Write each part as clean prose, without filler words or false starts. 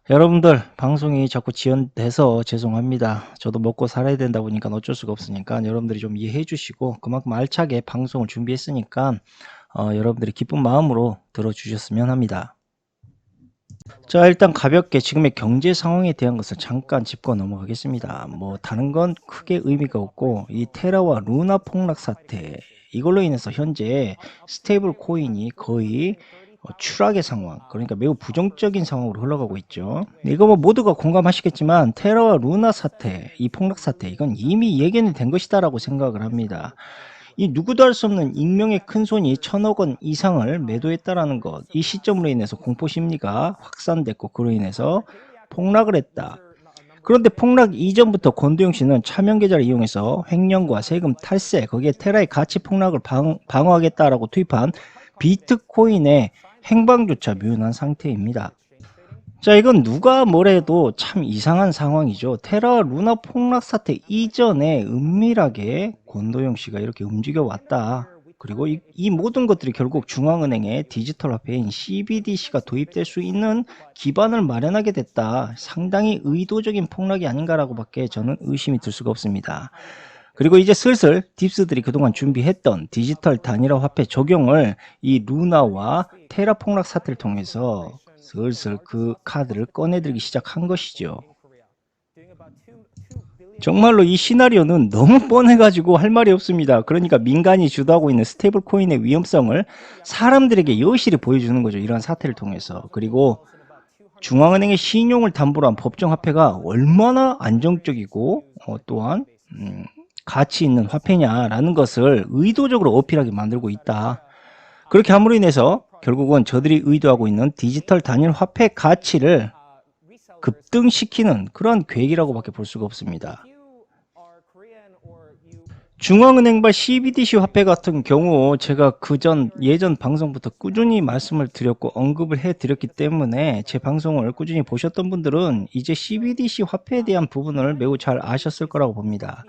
여러분들 방송이 자꾸 지연돼서 죄송합니다. 저도 먹고 살아야 된다 보니까 어쩔 수가 없으니까 여러분들이 좀 이해해 주시고 그만큼 알차게 방송을 준비했으니까 여러분들이 기쁜 마음으로 들어주셨으면 합니다. 자, 일단 가볍게 지금의 경제 상황에 대한 것을 잠깐 짚고 넘어가겠습니다. 뭐 다른 건 크게 의미가 없고 이 테라와 루나 폭락 사태, 이걸로 인해서 현재 스테이블 코인이 거의 추락의 상황, 그러니까 매우 부정적인 상황으로 흘러가고 있죠. 이거 뭐 모두가 공감하시겠지만 테라와 루나 사태, 이 폭락 사태, 이건 이미 예견이 된 것이다 라고 생각을 합니다. 이 누구도 할 수 없는 익명의 큰손이 1,000억 원 이상을 매도했다라는 것, 이 시점으로 인해서 공포심리가 확산됐고 그로 인해서 폭락을 했다. 그런데 폭락 이전부터 권도영 씨는 차명 계좌를 이용해서 횡령과 세금 탈세, 거기에 테라의 가치 폭락을 방어하겠다라고 투입한 비트코인의 행방조차 묘연한 상태입니다. 자, 이건 누가 뭐래도 참 이상한 상황이죠. 테라 루나 폭락 사태 이전에 은밀하게 권도영 씨가 이렇게 움직여 왔다. 그리고 이 모든 것들이 결국 중앙은행의 디지털 화폐인 CBDC가 도입될 수 있는 기반을 마련하게 됐다. 상당히 의도적인 폭락이 아닌가라고 밖에 저는 의심이 들 수가 없습니다. 그리고 이제 슬슬 딥스들이 그동안 준비했던 디지털 단일화 화폐 적용을 이 루나와 테라 폭락 사태를 통해서 슬슬 그 카드를 꺼내들기 시작한 것이죠. 정말로 이 시나리오는 너무 뻔해가지고 할 말이 없습니다. 그러니까 민간이 주도하고 있는 스테이블 코인의 위험성을 사람들에게 여실히 보여주는 거죠. 이러한 사태를 통해서. 그리고 중앙은행의 신용을 담보로 한 법정화폐가 얼마나 안정적이고 또한 가치 있는 화폐냐라는 것을 의도적으로 어필하게 만들고 있다. 그렇게 함으로 인해서 결국은 저들이 의도하고 있는 디지털 단일 화폐 가치를 급등시키는 그런 계획이라고밖에 볼 수가 없습니다. 중앙은행발 CBDC 화폐 같은 경우 제가 예전 방송부터 꾸준히 말씀을 드렸고 언급을 해드렸기 때문에 제 방송을 꾸준히 보셨던 분들은 이제 CBDC 화폐에 대한 부분을 매우 잘 아셨을 거라고 봅니다.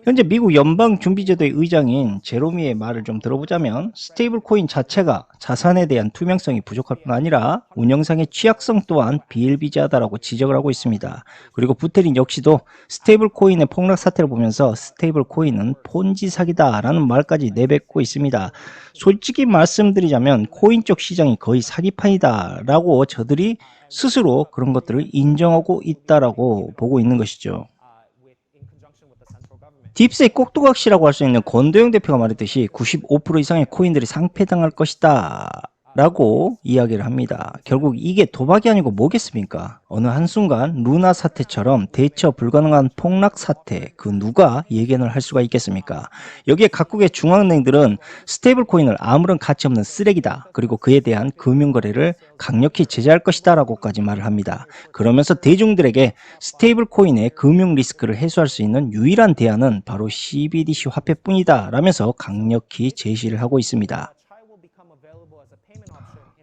현재 미국 연방준비제도의 의장인 제로미의 말을 좀 들어보자면 스테이블 코인 자체가 자산에 대한 투명성이 부족할 뿐 아니라 운영상의 취약성 또한 비일비재하다라고 지적을 하고 있습니다. 그리고 부테린 역시도 스테이블 코인의 폭락 사태를 보면서 스테이블 코인은 폰지 사기다라는 말까지 내뱉고 있습니다. 솔직히 말씀드리자면 코인 쪽 시장이 거의 사기판이다라고 저들이 스스로 그런 것들을 인정하고 있다라고 보고 있는 것이죠. 딥스의 꼭두각시라고 할 수 있는 권도영 대표가 말했듯이 95% 이상의 코인들이 상폐당할 것이다 라고 이야기를 합니다. 결국 이게 도박이 아니고 뭐겠습니까? 어느 한순간 루나 사태처럼 대처 불가능한 폭락 사태, 그 누가 예견을 할 수가 있겠습니까? 여기에 각국의 중앙은행들은 스테이블 코인을 아무런 가치 없는 쓰레기다, 그리고 그에 대한 금융거래를 강력히 제재할 것이다 라고까지 말을 합니다. 그러면서 대중들에게 스테이블 코인의 금융 리스크를 해소할 수 있는 유일한 대안은 바로 CBDC 화폐뿐이다 라면서 강력히 제시를 하고 있습니다.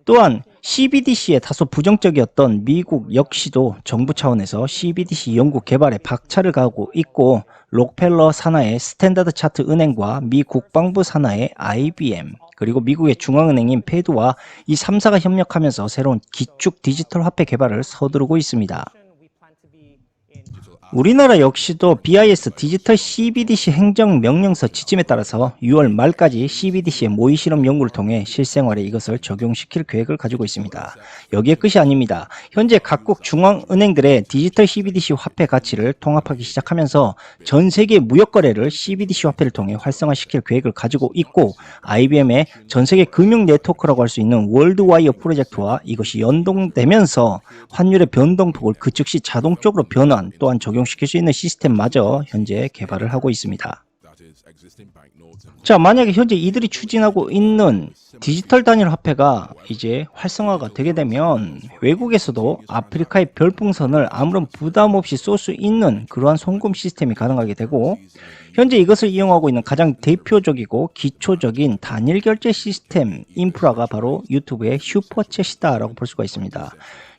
또한 CBDC에 다소 부정적이었던 미국 역시도 정부 차원에서 CBDC 연구 개발에 박차를 가하고 있고, 록펠러 산하의 스탠다드 차트 은행과 미 국방부 산하의 IBM, 그리고 미국의 중앙은행인 페드와 이 3사가 협력하면서 새로운 기축 디지털 화폐 개발을 서두르고 있습니다. 우리나라 역시도 BIS 디지털 CBDC 행정명령서 지침에 따라서 6월 말까지 CBDC의 모의실험 연구를 통해 실생활에 이것을 적용시킬 계획을 가지고 있습니다. 여기에 끝이 아닙니다. 현재 각국 중앙은행들의 디지털 CBDC 화폐 가치를 통합하기 시작하면서 전 세계 무역거래를 CBDC 화폐를 통해 활성화시킬 계획을 가지고 있고, IBM의 전 세계 금융 네트워크라고 할 수 있는 월드와이어 프로젝트와 이것이 연동되면서 환율의 변동폭을 그 즉시 자동적으로 변환 또한 적용시킬 수 있는 시스템마저 현재 개발을 하고 있습니다. 자, 만약에 현재 이들이 추진하고 있는 디지털 단일 화폐가 이제 활성화가 되게 되면 외국에서도 아프리카의 별풍선을 아무런 부담 없이 쏠 수 있는 그러한 송금 시스템이 가능하게 되고, 현재 이것을 이용하고 있는 가장 대표적이고 기초적인 단일 결제 시스템 인프라가 바로 유튜브의 슈퍼챗이다 라고 볼 수가 있습니다.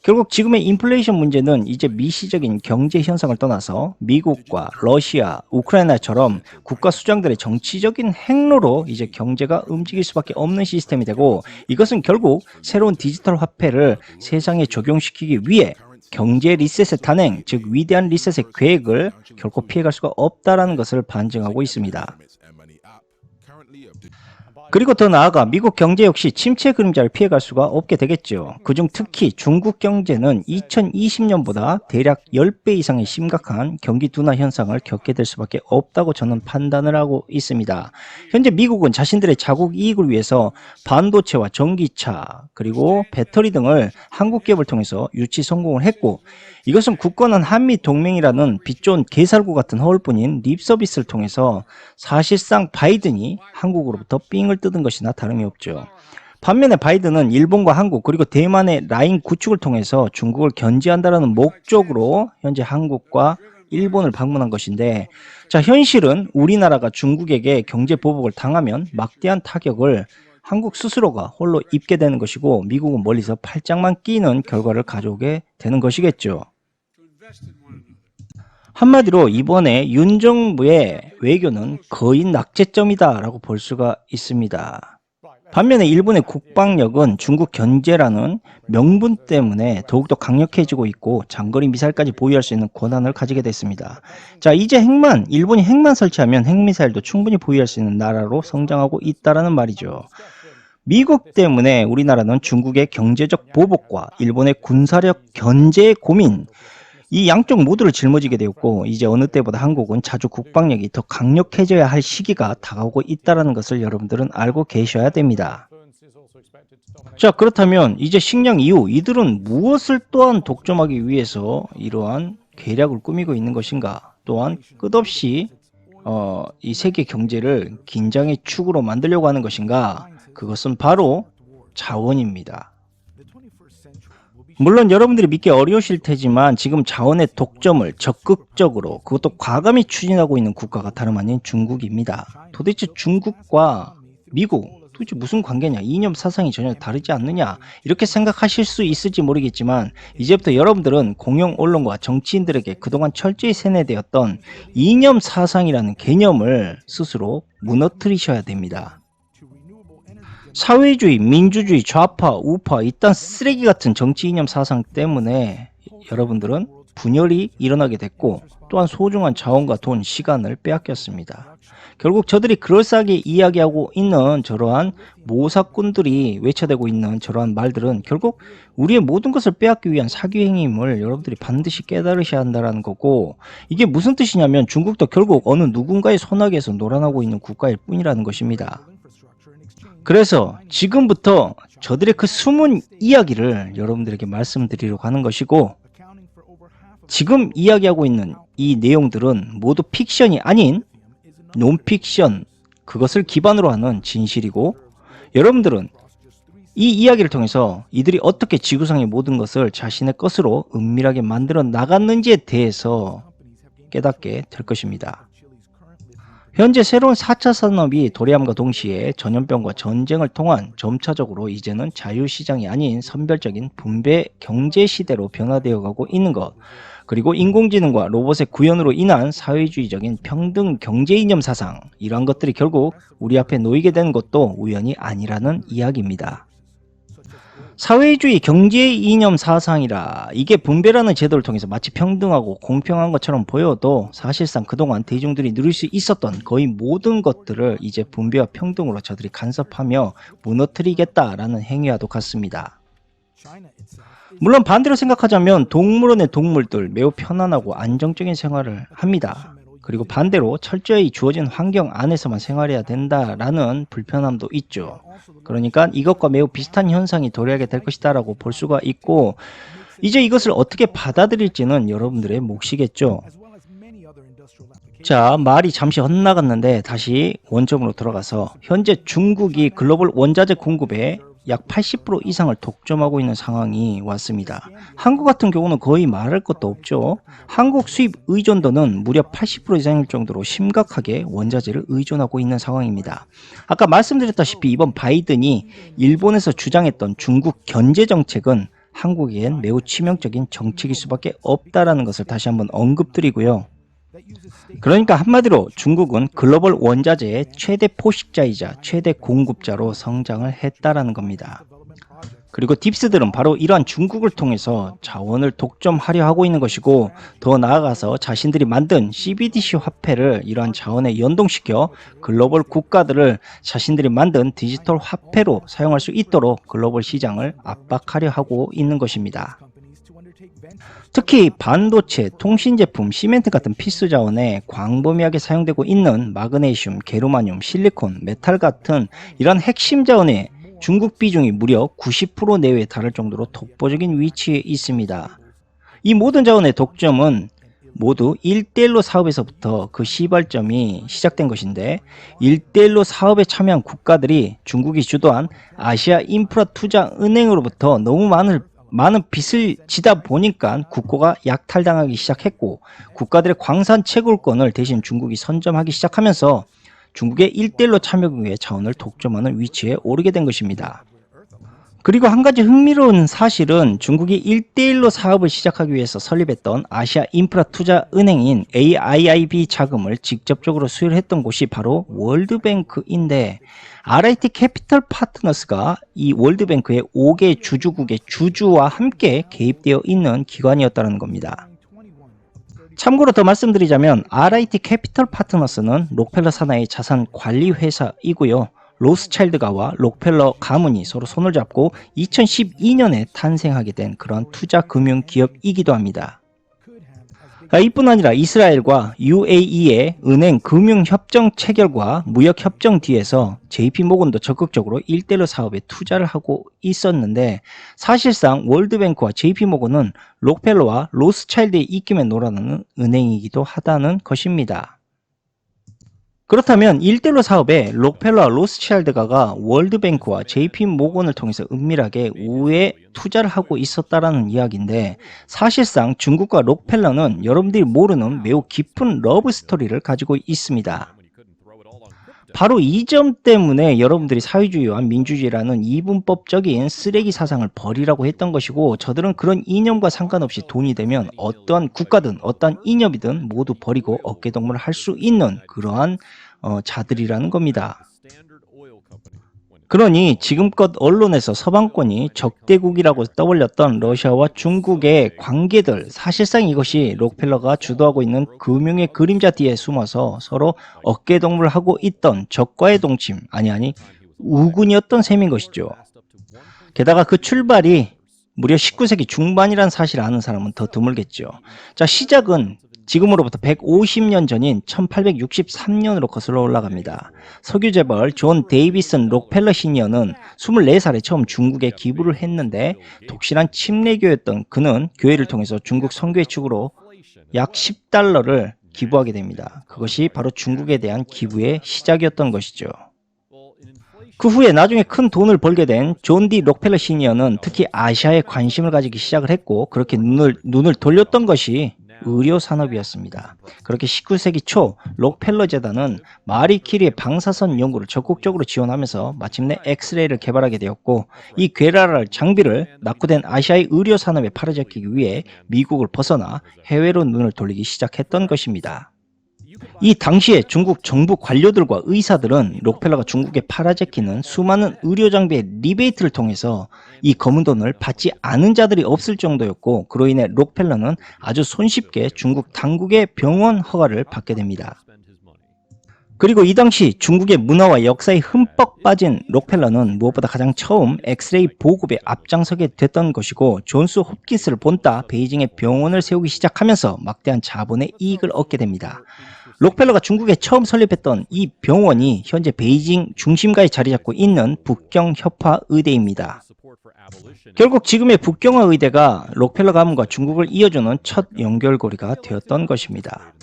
결국 지금의 인플레이션 문제는 이제 미시적인 경제 현상을 떠나서 미국과 러시아, 우크라이나처럼 국가 수장들의 정치적인 행로로 이제 경제가 움직일 수밖에 없는 시스템이 되고, 이것은 결국 새로운 디지털 화폐를 세상에 적용시키기 위해 경제 리셋의 탄행, 즉 위대한 리셋의 계획을 결코 피해갈 수가 없다라는 것을 반증하고 있습니다. 그리고 더 나아가 미국 경제 역시 침체 그림자를 피해갈 수가 없게 되겠죠. 그중 특히 중국 경제는 2020년보다 대략 10배 이상의 심각한 경기 둔화 현상을 겪게 될 수밖에 없다고 저는 판단을 하고 있습니다. 현재 미국은 자신들의 자국 이익을 위해서 반도체와 전기차 그리고 배터리 등을 한국 기업을 통해서 유치 성공을 했고, 이것은 굳건한 한미동맹이라는 빚 좋은 개살구 같은 허울뿐인 립서비스를 통해서 사실상 바이든이 한국으로부터 삥을 뜯은 것이나 다름이 없죠. 반면에 바이든은 일본과 한국 그리고 대만의 라인 구축을 통해서 중국을 견제한다는 목적으로 현재 한국과 일본을 방문한 것인데, 자, 현실은 우리나라가 중국에게 경제 보복을 당하면 막대한 타격을 한국 스스로가 홀로 입게 되는 것이고, 미국은 멀리서 팔짱만 끼는 결과를 가져오게 되는 것이겠죠. 한마디로 이번에 윤 정부의 외교는 거의 낙제점이다 라고 볼 수가 있습니다. 반면에 일본의 국방력은 중국 견제라는 명분 때문에 더욱더 강력해지고 있고 장거리 미사일까지 보유할 수 있는 권한을 가지게 됐습니다. 자, 이제 일본이 핵만 설치하면 핵미사일도 충분히 보유할 수 있는 나라로 성장하고 있다라는 말이죠. 미국 때문에 우리나라는 중국의 경제적 보복과 일본의 군사력 견제의 고민, 이 양쪽 모두를 짊어지게 되었고, 이제 어느 때보다 한국은 자주 국방력이 더 강력해져야 할 시기가 다가오고 있다는 것을 여러분들은 알고 계셔야 됩니다. 자, 그렇다면 이제 식량 이후 이들은 무엇을 또한 독점하기 위해서 이러한 계략을 꾸미고 있는 것인가? 또한 끝없이 이 세계 경제를 긴장의 축으로 만들려고 하는 것인가? 그것은 바로 자원입니다. 물론 여러분들이 믿기 어려우실 테지만 지금 자원의 독점을 적극적으로, 그것도 과감히 추진하고 있는 국가가 다름 아닌 중국입니다. 도대체 중국과 미국 도대체 무슨 관계냐, 이념 사상이 전혀 다르지 않느냐, 이렇게 생각하실 수 있을지 모르겠지만, 이제부터 여러분들은 공영 언론과 정치인들에게 그동안 철저히 세뇌되었던 이념 사상이라는 개념을 스스로 무너뜨리셔야 됩니다. 사회주의, 민주주의, 좌파, 우파, 이딴 쓰레기 같은 정치 이념 사상 때문에 여러분들은 분열이 일어나게 됐고, 또한 소중한 자원과 돈, 시간을 빼앗겼습니다. 결국 저들이 그럴싸하게 이야기하고 있는 저러한 모사꾼들이 외쳐대고 있는 저러한 말들은 결국 우리의 모든 것을 빼앗기 위한 사기 행위임을 여러분들이 반드시 깨달으셔야 한다는 거고, 이게 무슨 뜻이냐면 중국도 결국 어느 누군가의 손아귀에서 놀아나고 있는 국가일 뿐이라는 것입니다. 그래서 지금부터 저들의 그 숨은 이야기를 여러분들에게 말씀드리려고 하는 것이고, 지금 이야기하고 있는 이 내용들은 모두 픽션이 아닌 논픽션, 그것을 기반으로 하는 진실이고, 여러분들은 이 이야기를 통해서 이들이 어떻게 지구상의 모든 것을 자신의 것으로 은밀하게 만들어 나갔는지에 대해서 깨닫게 될 것입니다. 현재 새로운 4차 산업이 도래함과 동시에 전염병과 전쟁을 통한 점차적으로 이제는 자유시장이 아닌 선별적인 분배 경제 시대로 변화되어 가고 있는 것, 그리고 인공지능과 로봇의 구현으로 인한 사회주의적인 평등 경제 이념 사상, 이러한 것들이 결국 우리 앞에 놓이게 되는 것도 우연이 아니라는 이야기입니다. 사회주의 경제 이념 사상이라, 이게 분배라는 제도를 통해서 마치 평등하고 공평한 것처럼 보여도 사실상 그동안 대중들이 누릴 수 있었던 거의 모든 것들을 이제 분배와 평등으로 저들이 간섭하며 무너뜨리겠다라는 행위와도 같습니다. 물론 반대로 생각하자면 동물원의 동물들 매우 편안하고 안정적인 생활을 합니다. 그리고 반대로 철저히 주어진 환경 안에서만 생활해야 된다라는 불편함도 있죠. 그러니까 이것과 매우 비슷한 현상이 도래하게 될 것이다 라고 볼 수가 있고, 이제 이것을 어떻게 받아들일지는 여러분들의 몫이겠죠. 자, 말이 잠시 헛나갔는데 다시 원점으로 돌아가서, 현재 중국이 글로벌 원자재 공급에 약 80% 이상을 독점하고 있는 상황이 왔습니다. 한국 같은 경우는 거의 말할 것도 없죠. 한국 수입 의존도는 무려 80% 이상일 정도로 심각하게 원자재를 의존하고 있는 상황입니다. 아까 말씀드렸다시피 이번 바이든이 일본에서 주장했던 중국 견제 정책은 한국에겐 매우 치명적인 정책일 수밖에 없다라는 것을 다시 한번 언급드리고요. 그러니까 한마디로 중국은 글로벌 원자재의 최대 포식자이자 최대 공급자로 성장을 했다라는 겁니다. 그리고 딥스들은 바로 이러한 중국을 통해서 자원을 독점하려 하고 있는 것이고, 더 나아가서 자신들이 만든 CBDC 화폐를 이러한 자원에 연동시켜 글로벌 국가들을 자신들이 만든 디지털 화폐로 사용할 수 있도록 글로벌 시장을 압박하려 하고 있는 것입니다. 특히 반도체, 통신제품, 시멘트 같은 필수 자원에 광범위하게 사용되고 있는 마그네슘, 게르마늄, 실리콘, 메탈 같은 이런 핵심 자원에 중국 비중이 무려 90% 내외에 달할 정도로 독보적인 위치에 있습니다. 이 모든 자원의 독점은 모두 1대1로 사업에서부터 그 시발점이 시작된 것인데, 1대1로 사업에 참여한 국가들이 중국이 주도한 아시아 인프라 투자 은행으로부터 너무 많은 빚을 지다 보니까 국고가 약탈당하기 시작했고, 국가들의 광산 채굴권을 대신 중국이 선점하기 시작하면서 중국의 1대1로 참여하기 위해 자원을 독점하는 위치에 오르게 된 것입니다. 그리고 한 가지 흥미로운 사실은 중국이 1대1로 사업을 시작하기 위해서 설립했던 아시아 인프라 투자 은행인 AIIB 자금을 직접적으로 수혈했던 곳이 바로 월드뱅크인데, RIT 캐피털 파트너스가 이 월드뱅크의 5개 주주국의 주주와 함께 개입되어 있는 기관이었다는 겁니다. 참고로 더 말씀드리자면 RIT 캐피털 파트너스는 록펠러 산하의 자산 관리 회사이고요. 로스차일드가와 록펠러 가문이 서로 손을 잡고 2012년에 탄생하게 된 그런 투자 금융 기업이기도 합니다. 이뿐 아니라 이스라엘과 UAE의 은행 금융 협정 체결과 무역 협정 뒤에서 JP모건도 적극적으로 1대1로 사업에 투자를 하고 있었는데, 사실상 월드뱅크와 JP모건은 록펠러와 로스차일드의 입김에 놀아나는 은행이기도 하다는 것입니다. 그렇다면 1대1로 사업에 록펠러와 로스차일드가 월드뱅크와 JP모건을 통해서 은밀하게 우회 투자를 하고 있었다라는 이야기인데, 사실상 중국과 록펠러는 여러분들이 모르는 매우 깊은 러브 스토리를 가지고 있습니다. 바로 이 점 때문에 여러분들이 사회주의와 민주주의라는 이분법적인 쓰레기 사상을 버리라고 했던 것이고, 저들은 그런 이념과 상관없이 돈이 되면 어떠한 국가든 어떠한 이념이든 모두 버리고 어깨동무를 할 수 있는 그러한 자들이라는 겁니다. 그러니 지금껏 언론에서 서방권이 적대국이라고 떠올렸던 러시아와 중국의 관계들, 사실상 이것이 록펠러가 주도하고 있는 금융의 그림자 뒤에 숨어서 서로 어깨동무를 하고 있던 적과의 동침, 아니 우군이었던 셈인 것이죠. 게다가 그 출발이 무려 19세기 중반이라는 사실을 아는 사람은 더 드물겠죠. 자, 시작은 지금으로부터 150년 전인 1863년으로 거슬러 올라갑니다. 석유 재벌 존 데이비슨 록펠러 시니어는 24살에 처음 중국에 기부를 했는데, 독실한 침례교였던 그는 교회를 통해서 중국 선교회 측으로 약 10달러를 기부하게 됩니다. 그것이 바로 중국에 대한 기부의 시작이었던 것이죠. 그 후에 나중에 큰 돈을 벌게 된 존 디 록펠러 시니어는 특히 아시아에 관심을 가지기 시작을 했고, 그렇게 눈을 돌렸던 것이 의료 산업이었습니다. 그렇게 19세기 초 록펠러 재단은 마리 키리의 방사선 연구를 적극적으로 지원하면서 마침내 엑스레이를 개발하게 되었고, 이 괴랄할 장비를 낙후된 아시아의 의료 산업에 팔아제끼기 위해 미국을 벗어나 해외로 눈을 돌리기 시작했던 것입니다. 이 당시에 중국 정부 관료들과 의사들은 록펠러가 중국에 팔아제끼는 수많은 의료장비의 리베이트를 통해서 이 검은 돈을 받지 않은 자들이 없을 정도였고, 그로 인해 록펠러는 아주 손쉽게 중국 당국의 병원 허가를 받게 됩니다. 그리고 이 당시 중국의 문화와 역사에 흠뻑 빠진 록펠러는 무엇보다 가장 처음 엑스레이 보급에 앞장서게 됐던 것이고, 존스 홉킨스를 본따 베이징에 병원을 세우기 시작하면서 막대한 자본의 이익을 얻게 됩니다. 록펠러가 중국에 처음 설립했던 이 병원이 현재 베이징 중심가에 자리 잡고 있는 북경협화의대입니다. 결국 지금의 북경화의대가 록펠러 가문과 중국을 이어주는 첫 연결고리가 되었던 것입니다.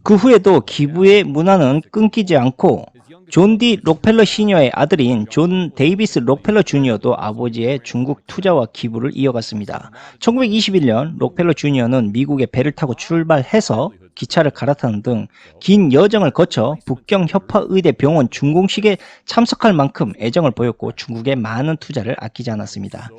그 후에도 기부의 문화는 끊기지 않고, 존 디 록펠러 시니어의 아들인 존 데이비스 록펠러 주니어도 아버지의 중국 투자와 기부를 이어갔습니다. 1921년 록펠러 주니어는 미국에 배를 타고 출발해서 기차를 갈아타는 등 긴 여정을 거쳐 북경협화의대 병원 준공식에 참석할 만큼 애정을 보였고, 중국에 많은 투자를 아끼지 않았습니다.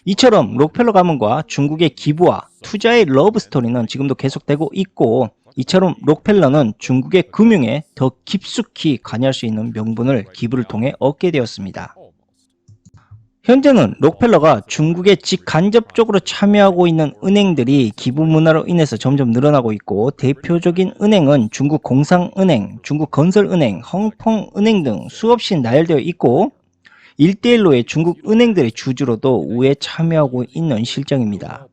이처럼 록펠러 가문과 중국의 기부와 투자의 러브 스토리는 지금도 계속되고 있고, 이처럼 록펠러는 중국의 금융에 더 깊숙이 관여할 수 있는 명분을 기부를 통해 얻게 되었습니다. 현재는 록펠러가 중국에 직간접적으로 참여하고 있는 은행들이 기부 문화로 인해서 점점 늘어나고 있고, 대표적인 은행은 중국 공상은행, 중국 건설은행, 홍콩은행 등 수없이 나열되어 있고, 1대1로의 중국 은행들의 주주로도 우에 참여하고 있는 실정입니다.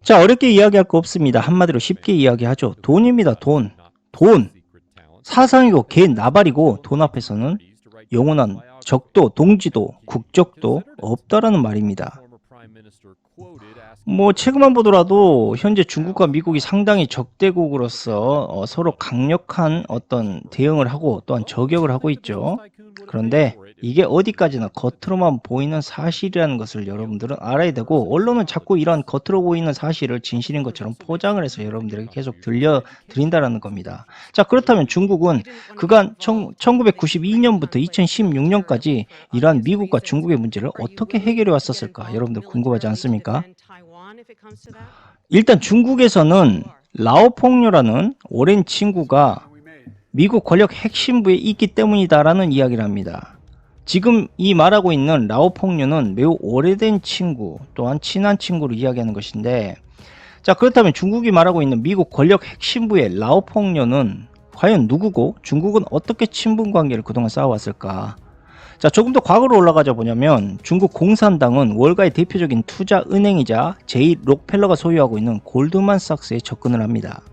자, 어렵게 이야기할 거 없습니다. 한마디로 쉽게 이야기하죠. 돈입니다. 돈. 돈. 사상이고 개 나발이고, 돈 앞에서는 영원한 적도 동지도 국적도 없다라는 말입니다. 뭐 최근만 보더라도 현재 중국과 미국이 상당히 적대국으로서 서로 강력한 어떤 대응을 하고 또한 저격을 하고 있죠. 그런데 이게 어디까지나 겉으로만 보이는 사실이라는 것을 여러분들은 알아야 되고, 언론은 자꾸 이런 겉으로 보이는 사실을 진실인 것처럼 포장을 해서 여러분들에게 계속 들려드린다는 겁니다. 자, 그렇다면 중국은 그간 1992년부터 2016년까지 이러한 미국과 중국의 문제를 어떻게 해결해 왔었을까? 여러분들 궁금하지 않습니까? 일단 중국에서는 라오퐁요라는 오랜 친구가 미국 권력 핵심부에 있기 때문이다라는 이야기를 합니다. 지금 이 말하고 있는 라오퐁요는 매우 오래된 친구, 또한 친한 친구를 이야기하는 것인데, 자, 그렇다면 중국이 말하고 있는 미국 권력 핵심부의 라오퐁요는 과연 누구고, 중국은 어떻게 친분 관계를 그동안 쌓아왔을까? 자, 조금 더 과거로 올라가자 보냐면, 중국 공산당은 월가의 대표적인 투자 은행이자 제2록펠러가 소유하고 있는 골드만삭스에 접근을 합니다.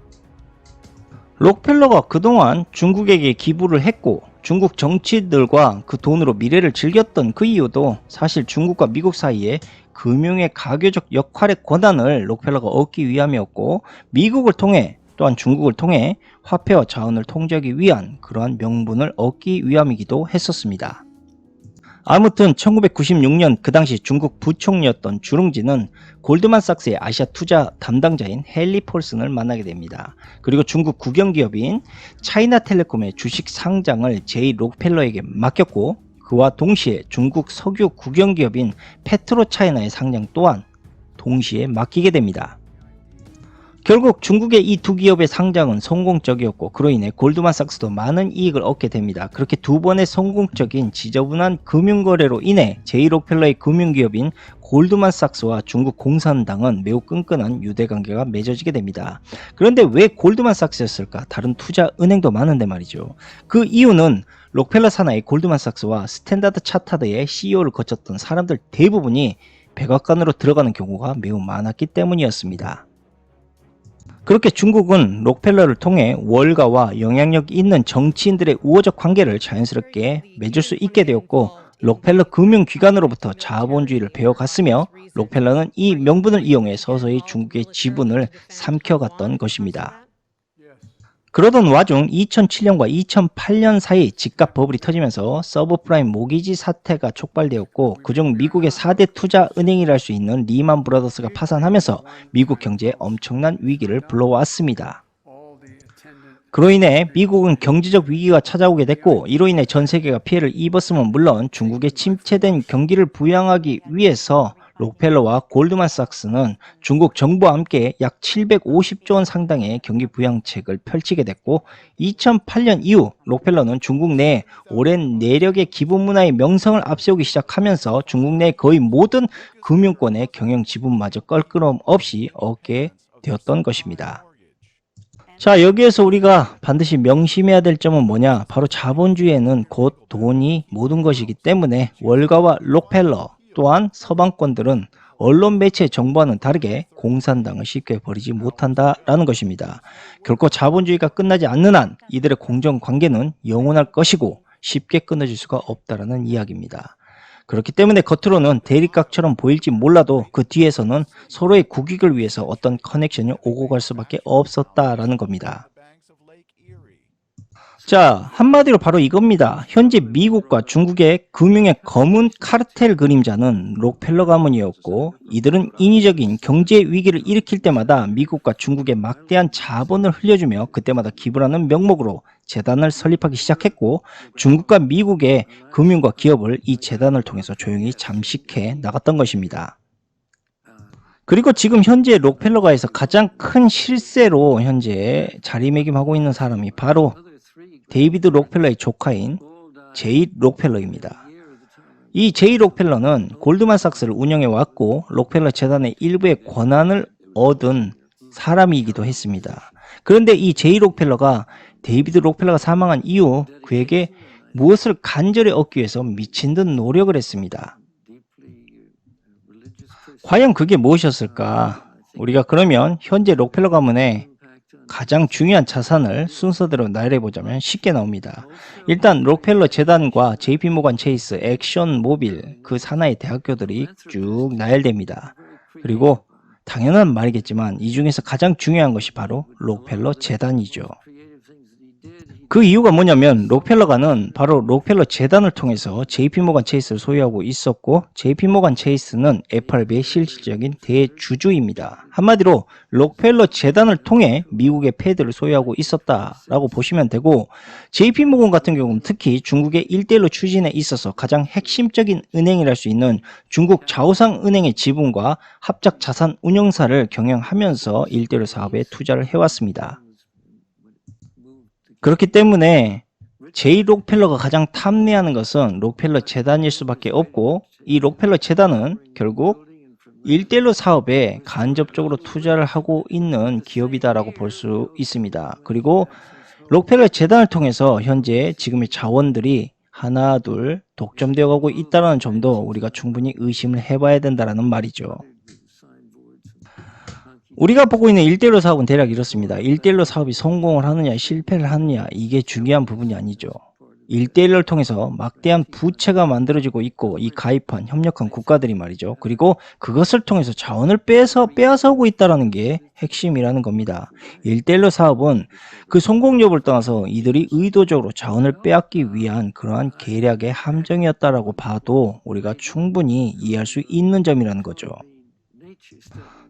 록펠러가 그동안 중국에게 기부를 했고, 중국 정치인들과 그 돈으로 미래를 즐겼던 그 이유도 사실 중국과 미국 사이에 금융의 가교적 역할의 권한을 록펠러가 얻기 위함이었고, 미국을 통해 또한 중국을 통해 화폐와 자원을 통제하기 위한 그러한 명분을 얻기 위함이기도 했었습니다. 아무튼 1996년 그 당시 중국 부총리였던 주룽지는 골드만삭스의 아시아 투자 담당자인 헨리 폴슨을 만나게 됩니다. 그리고 중국 국영기업인 차이나텔레콤의 주식 상장을 제2록펠러에게 맡겼고, 그와 동시에 중국 석유 국영기업인 페트로차이나의 상장 또한 동시에 맡기게 됩니다. 결국 중국의 이 두 기업의 상장은 성공적이었고, 그로 인해 골드만삭스도 많은 이익을 얻게 됩니다. 그렇게 두 번의 성공적인 지저분한 금융거래로 인해 제2록펠러의 금융기업인 골드만삭스와 중국 공산당은 매우 끈끈한 유대관계가 맺어지게 됩니다. 그런데 왜 골드만삭스였을까? 다른 투자 은행도 많은데 말이죠. 그 이유는 록펠러 산하의 골드만삭스와 스탠다드 차타드의 CEO를 거쳤던 사람들 대부분이 백악관으로 들어가는 경우가 매우 많았기 때문이었습니다. 그렇게 중국은 록펠러를 통해 월가와 영향력 있는 정치인들의 우호적 관계를 자연스럽게 맺을 수 있게 되었고, 록펠러 금융기관으로부터 자본주의를 배워갔으며, 록펠러는 이 명분을 이용해 서서히 중국의 지분을 삼켜갔던 것입니다. 그러던 와중 2007년과 2008년 사이 집값 버블이 터지면서 서브프라임 모기지 사태가 촉발되었고, 그중 미국의 4대 투자 은행이라 할 수 있는 리만 브라더스가 파산하면서 미국 경제에 엄청난 위기를 불러왔습니다. 그로 인해 미국은 경제적 위기가 찾아오게 됐고, 이로 인해 전 세계가 피해를 입었으면 물론 중국의 침체된 경기를 부양하기 위해서 록펠러와 골드만삭스는 중국 정부와 함께 약 750조 원 상당의 경기 부양책을 펼치게 됐고, 2008년 이후 록펠러는 중국 내 오랜 내력의 기부 문화의 명성을 앞세우기 시작하면서 중국 내 거의 모든 금융권의 경영 지분마저 껄끄럼 없이 얻게 되었던 것입니다. 자, 여기에서 우리가 반드시 명심해야 될 점은 뭐냐? 바로 자본주의에는 곧 돈이 모든 것이기 때문에 월가와 록펠러 또한 서방권들은 언론 매체의 정보와는 다르게 공산당을 쉽게 버리지 못한다라는 것입니다. 결코 자본주의가 끝나지 않는 한 이들의 공정관계는 영원할 것이고 쉽게 끊어질 수가 없다라는 이야기입니다. 그렇기 때문에 겉으로는 대립각처럼 보일지 몰라도 그 뒤에서는 서로의 국익을 위해서 어떤 커넥션이 오고 갈 수밖에 없었다라는 겁니다. 자, 한마디로 바로 이겁니다. 현재 미국과 중국의 금융의 검은 카르텔 그림자는 록펠러 가문이었고, 이들은 인위적인 경제 위기를 일으킬 때마다 미국과 중국에 막대한 자본을 흘려주며 그때마다 기부라는 명목으로 재단을 설립하기 시작했고, 중국과 미국의 금융과 기업을 이 재단을 통해서 조용히 잠식해 나갔던 것입니다. 그리고 지금 현재 록펠러가에서 가장 큰 실세로 현재 자리매김하고 있는 사람이 바로 데이비드 록펠러의 조카인 제이 록펠러입니다. 이 제이 록펠러는 골드만삭스를 운영해 왔고 록펠러 재단의 일부의 권한을 얻은 사람이기도 했습니다. 그런데 이 제이 록펠러가 데이비드 록펠러가 사망한 이후 그에게 무엇을 간절히 얻기 위해서 미친 듯 노력을 했습니다. 과연 그게 무엇이었을까? 우리가 그러면 현재 록펠러 가문의 가장 중요한 자산을 순서대로 나열해보자면 쉽게 나옵니다. 일단 록펠러 재단과 JP모간 체이스, 액션 모빌 그 산하의 대학교들이 쭉 나열됩니다. 그리고 당연한 말이겠지만 이 중에서 가장 중요한 것이 바로 록펠러 재단이죠. 그 이유가 뭐냐면 록펠러가는 바로 록펠러 재단을 통해서 JP모간 체이스를 소유하고 있었고 JP모간 체이스는 FRB의 실질적인 대주주입니다. 한마디로 록펠러 재단을 통해 미국의 패드를 소유하고 있었다라고 보시면 되고 JP모건 같은 경우는 특히 중국의 1대1로 추진에 있어서 가장 핵심적인 은행이랄 수 있는 중국 자오상은행의 지분과 합작자산 운용사를 경영하면서 1대1로 사업에 투자를 해왔습니다. 그렇기 때문에 제이 록펠러가 가장 탐내하는 것은 록펠러 재단일 수밖에 없고 이 록펠러 재단은 결국 1대1로 사업에 간접적으로 투자를 하고 있는 기업이다라고 볼 수 있습니다. 그리고 록펠러 재단을 통해서 현재 지금의 자원들이 하나 둘 독점되어 가고 있다는 점도 우리가 충분히 의심을 해봐야 된다는 말이죠. 우리가 보고 있는 1대1로 사업은 대략 이렇습니다. 1대1로 사업이 성공을 하느냐 실패를 하느냐 이게 중요한 부분이 아니죠. 1대1을 통해서 막대한 부채가 만들어지고 있고 이 가입한 협력한 국가들이 말이죠. 그리고 그것을 통해서 자원을 빼앗아 오고 있다는 게 핵심이라는 겁니다. 1대1로 사업은 그 성공 여부를 떠나서 이들이 의도적으로 자원을 빼앗기 위한 그러한 계략의 함정이었다라고 봐도 우리가 충분히 이해할 수 있는 점이라는 거죠.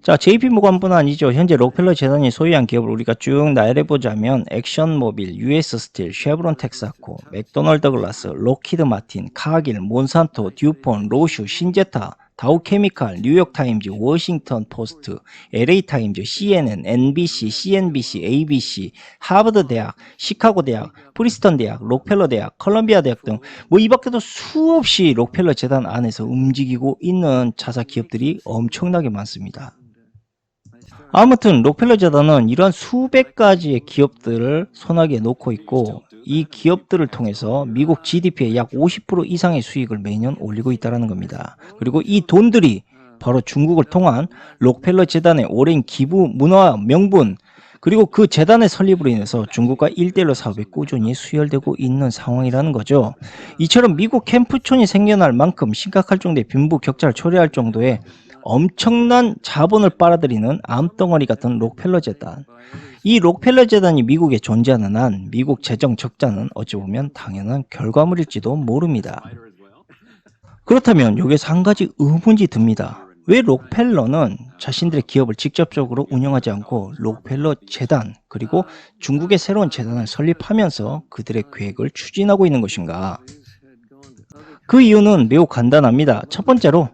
자, JP모건뿐 아니죠. 현재 록펠러 재단이 소유한 기업을 우리가 쭉 나열해보자면 액션모빌, US스틸, 쉐브론 텍사코, 맥도널드 글라스, 록히드 마틴, 카길, 몬산토, 듀폰, 로슈, 신제타, 다우케미칼, 뉴욕타임즈, 워싱턴 포스트, LA타임즈, CNN, NBC, CNBC, ABC, 하버드 대학, 시카고 대학, 프리스턴 대학, 록펠러 대학, 컬럼비아 대학 등 뭐 이 밖에도 수없이 록펠러 재단 안에서 움직이고 있는 자사 기업들이 엄청나게 많습니다. 아무튼 록펠러 재단은 이러한 수백 가지의 기업들을 손아귀에 놓고 있고 이 기업들을 통해서 미국 GDP의 약 50% 이상의 수익을 매년 올리고 있다는 겁니다. 그리고 이 돈들이 바로 중국을 통한 록펠러 재단의 오랜 기부 문화 명분 그리고 그 재단의 설립으로 인해서 중국과 1대1로 사업이 꾸준히 수혈되고 있는 상황이라는 거죠. 이처럼 미국 캠프촌이 생겨날 만큼 심각할 정도의 빈부 격차를 초래할 정도의 엄청난 자본을 빨아들이는 암덩어리 같은 록펠러 재단. 이 록펠러 재단이 미국에 존재하는 한 미국 재정 적자는 어찌 보면 당연한 결과물일지도 모릅니다. 그렇다면 여기에서 한 가지 의문이 듭니다. 왜 록펠러는 자신들의 기업을 직접적으로 운영하지 않고 록펠러 재단 그리고 중국의 새로운 재단을 설립하면서 그들의 계획을 추진하고 있는 것인가? 그 이유는 매우 간단합니다. 첫 번째로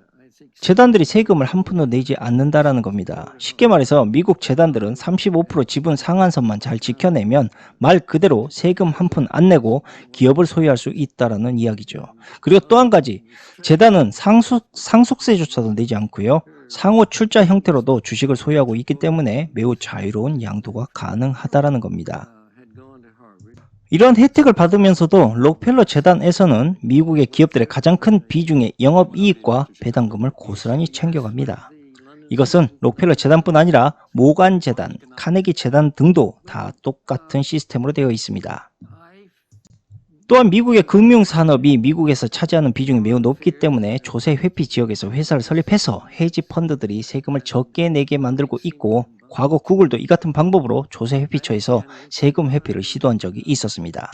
재단들이 세금을 한 푼도 내지 않는다라는 겁니다. 쉽게 말해서 미국 재단들은 35% 지분 상한선만 잘 지켜내면 말 그대로 세금 한 푼 안 내고 기업을 소유할 수 있다라는 이야기죠. 그리고 또 한 가지, 재단은 상속세조차도 내지 않고요. 상호 출자 형태로도 주식을 소유하고 있기 때문에 매우 자유로운 양도가 가능하다라는 겁니다. 이런 혜택을 받으면서도 록펠러 재단에서는 미국의 기업들의 가장 큰 비중의 영업이익과 배당금을 고스란히 챙겨갑니다. 이것은 록펠러 재단뿐 아니라 모간 재단, 카네기 재단 등도 다 똑같은 시스템으로 되어 있습니다. 또한 미국의 금융산업이 미국에서 차지하는 비중이 매우 높기 때문에 조세 회피 지역에서 회사를 설립해서 헤지 펀드들이 세금을 적게 내게 만들고 있고 과거 구글도 이 같은 방법으로 조세 회피처에서 세금 회피를 시도한 적이 있었습니다.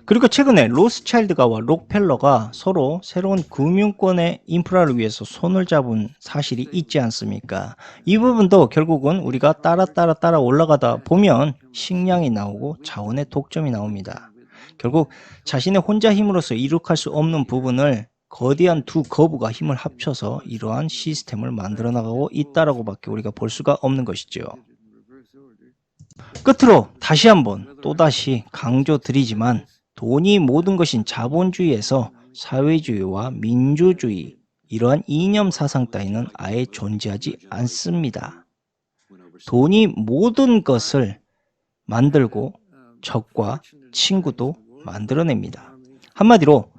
그리고 최근에 로스차일드가와 록펠러가 서로 새로운 금융권의 인프라를 위해서 손을 잡은 사실이 있지 않습니까? 이 부분도 결국은 우리가 따라 올라가다 보면 식량이 나오고 자원의 독점이 나옵니다. 결국 자신의 혼자 힘으로서 이룩할 수 없는 부분을 거대한 두 거부가 힘을 합쳐서 이러한 시스템을 만들어 나가고 있다라고 밖에 우리가 볼 수가 없는 것이죠. 끝으로 다시 한번 또다시 강조드리지만 돈이 모든 것인 자본주의에서 사회주의와 민주주의, 이러한 이념 사상 따위는 아예 존재하지 않습니다. 돈이 모든 것을 만들고 적과 친구도 만들어냅니다. 한마디로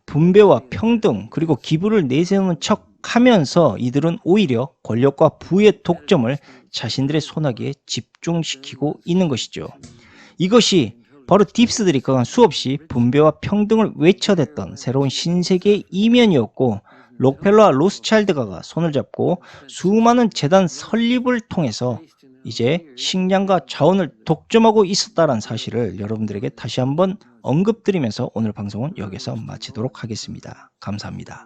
분배와 평등 그리고 기부를 내세우는 척 하면서 이들은 오히려 권력과 부의 독점을 자신들의 손아귀에 집중시키고 있는 것이죠. 이것이 바로 딥스들이 그간 수없이 분배와 평등을 외쳐댔던 새로운 신세계의 이면이었고, 록펠러와 로스차일드가 손을 잡고 수많은 재단 설립을 통해서 이제 식량과 자원을 독점하고 있었다는 사실을 여러분들에게 다시 한번 언급드리면서 오늘 방송은 여기서 마치도록 하겠습니다. 감사합니다.